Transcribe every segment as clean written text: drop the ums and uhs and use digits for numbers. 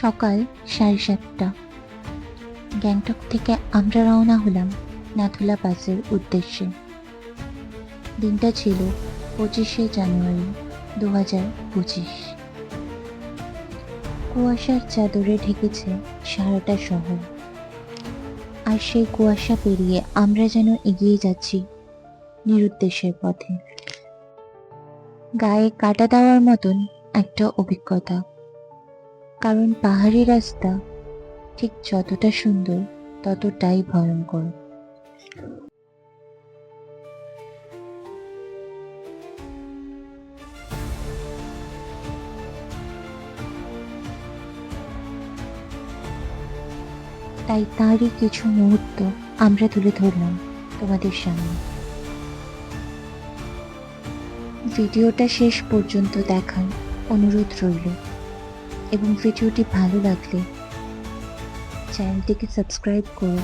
সকাল 7:30। গ্যাংটক থেকে আমরা রওনা হলাম নাথুলা পাসের উদ্দেশ্যে। দিনটা ছিল 25শে জানুয়ারি 2025। কুয়াশার চাদরে ঢেকেছে সারাটা শহর, আর সেই কুয়াশা পেরিয়ে আমরা যেন এগিয়ে যাচ্ছি নিরুদ্দেশের পথে। গায়ে কাটা দেওয়ার মতন একটা অভিজ্ঞতা, কারণ পাহাড়ি রাস্তা ঠিক যতটা সুন্দর ততটাই ভয়ঙ্কর। তাই তারই কিছু মুহূর্ত আমরা তুলে ধরলাম তোমাদের সামনে। ভিডিওটা শেষ পর্যন্ত দেখার অনুরোধ রইল, এবং ভিডিওটি ভালো লাগলে চ্যানেলটিকে সাবস্ক্রাইব করো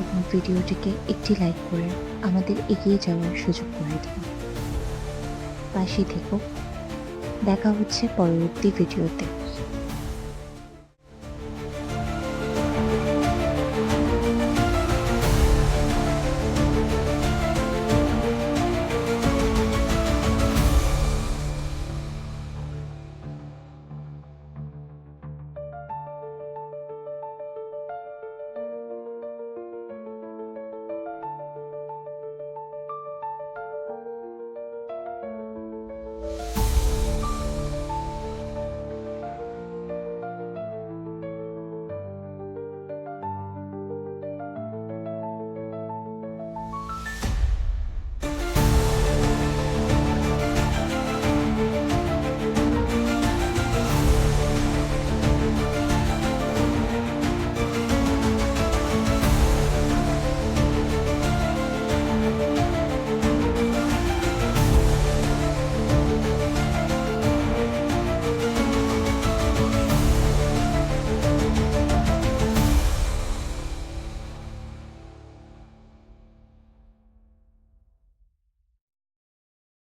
এবং ভিডিওটিকে একটি লাইক করে আমাদের এগিয়ে যাওয়ার সুযোগ করে দিও। পাশে থেকো। দেখা হচ্ছে পরবর্তী ভিডিওতে।